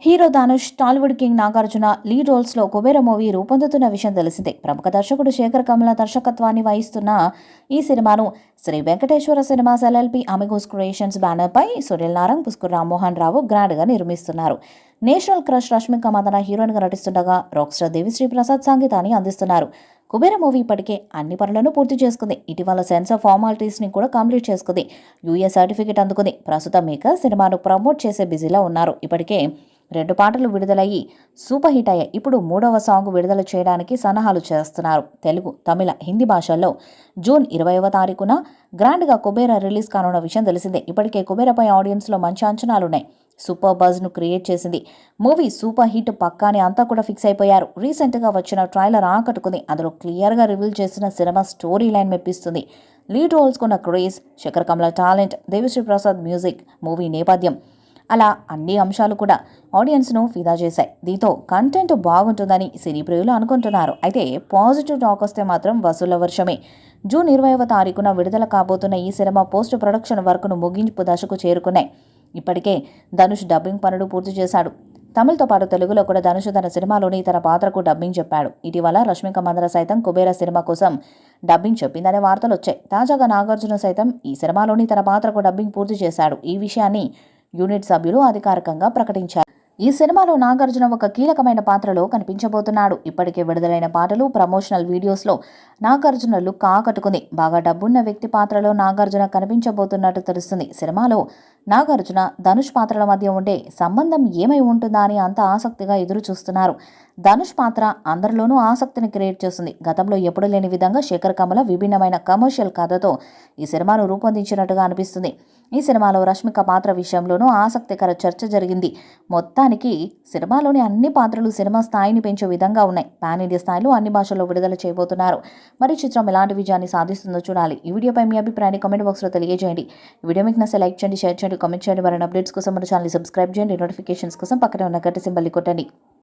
Hero Dhanush, Tollywood king Nagarjuna lead రోల్స్లో Kubera movie రూపొందుతున్న విషయం తెలిసిందే. ప్రముఖ దర్శకుడు శేఖర్ కమల దర్శకత్వాన్ని వహిస్తున్న ఈ సినిమాను Sri Venkateswara Cinemas LLP Amigos Creations బ్యానర్పై సునీల్ నారంగ్, పుష్కర్ రామ్మోహన్ రావు గ్రాండ్గా నిర్మిస్తున్నారు. నేషనల్ క్రష్ రష్మిక మందన హీరోయిన్గా నటిస్తుండగా రాక్ స్టార్ దేవిశ్రీ ప్రసాద్ సంగీతాన్ని అందిస్తున్నారు. కుబేర మూవీ ఇప్పటికే అన్ని పనులను పూర్తి చేసుకుంది. ఇటీవల సెన్సార్ ఫార్మాలిటీస్ని కూడా కంప్లీట్ చేసుకుంది. యూఏ సర్టిఫికెట్ అందుకుంది. ప్రస్తుతం ఇక సినిమాను ప్రమోట్ చేసే బిజీలో ఉన్నారు. ఇప్పటికే 2 పాటలు విడుదలయ్యి సూపర్ హిట్ అయ్యాయి. ఇప్పుడు 3వ సాంగ్ విడుదల చేయడానికి సన్నాహాలు చేస్తున్నారు. తెలుగు, తమిళ, హిందీ భాషల్లో జూన్ 20వ తారీఖున గ్రాండ్గా కుబేర రిలీజ్ కానున్న విషయం తెలిసిందే. ఇప్పటికే కుబేరపై ఆడియన్స్లో మంచి అంచనాలున్నాయి. సూపర్ బజ్ను క్రియేట్ చేసింది. మూవీ సూపర్ హిట్ పక్కాని అంతా కూడా ఫిక్స్ అయిపోయారు. రీసెంట్గా వచ్చిన ట్రైలర్ ఆకట్టుకుంది. అందులో క్లియర్గా రివీల్ చేసిన సినిమా స్టోరీ లైన్ మెప్పిస్తుంది. లీడ్ రోల్స్కున్న craze, Sekhar Kammula talent, Devisri Prasad music, movie నేపథ్యం, అలా అన్ని అంశాలు కూడా ఆడియన్స్ను ఫిదా చేశాయి. దీంతో కంటెంట్ బాగుంటుందని సినీ ప్రియులు అనుకుంటున్నారు. అయితే పాజిటివ్ టాక్ వస్తే మాత్రం వసూళ్ల వర్షమే. జూన్ 20వ తారీఖున విడుదల కాబోతున్న ఈ సినిమా పోస్ట్ ప్రొడక్షన్ వర్క్ను ముగింపు దశకు చేరుకున్నాయి. ఇప్పటికే ధనుష్ డబ్బింగ్ పనులు పూర్తి చేశాడు. తమిళ్తో పాటు తెలుగులో కూడా ధనుష్ తన సినిమాలోని తన పాత్రకు డబ్బింగ్ చెప్పాడు. ఇటీవల రష్మిక మందన సైతం కుబేర సినిమా కోసం డబ్బింగ్ చెప్పిందనే వార్తలు వచ్చాయి. తాజాగా నాగార్జున సైతం ఈ సినిమాలోని తన పాత్రకు డబ్బింగ్ పూర్తి చేశాడు. ఈ విషయాన్ని యూనిట్ సభ్యులు అధికారికంగా ప్రకటించారు. ఈ సినిమాలో నాగార్జున ఒక కీలకమైన పాత్రలో కనిపించబోతున్నాడు. ఇప్పటికే విడుదలైన పాటలు, ప్రమోషనల్ వీడియోస్లో నాగార్జున లుక్ ఆకట్టుకుంది. బాగా డబ్బున్న వ్యక్తి పాత్రలో నాగార్జున కనిపించబోతున్నట్టు తెలుస్తుంది. సినిమాలో నాగార్జున, ధనుష్ పాత్రల మధ్య ఉండే సంబంధం ఏమై ఉంటుందా అని అంతా ఆసక్తిగా ఎదురు చూస్తున్నారు. ధనుష్ పాత్ర అందరిలోనూ ఆసక్తిని క్రియేట్ చేస్తుంది. గతంలో ఎప్పుడు లేని విధంగా శేఖర్ కమల విభిన్నమైన కమర్షియల్ కథతో ఈ సినిమాను రూపొందించినట్టుగా అనిపిస్తుంది. ఈ సినిమాలో రష్మిక పాత్ర విషయంలోనూ ఆసక్తికర చర్చ జరిగింది. మొత్తానికి సినిమాలోని అన్ని పాత్రలు సినిమా స్థాయిని పెంచే విధంగా ఉన్నాయి. పాన్ ఇండియా స్థాయిలో అన్ని భాషల్లో విడుదల చేయబోతున్నారు. మరి చిత్రం ఎలాంటి విజయాన్ని సాధిస్తుందో చూడాలి. ఈ వీడియోపై మీ అభిప్రాయాన్ని కామెంట్ బాక్స్లో తెలియజేయండి. ఈ వీడియో మీకు నచ్చితే లైక్ చేయండి, షేర్ చేయండి, కామెంట్ చేయండి. మరిన్ని అప్డేట్స్ కోసం మన ఛానల్ సబ్స్క్రైబ్ చేయండి. నోటిఫికేషన్స్ కోసం పక్కనే ఉన్న గంట సింబల్ని కొట్టండి.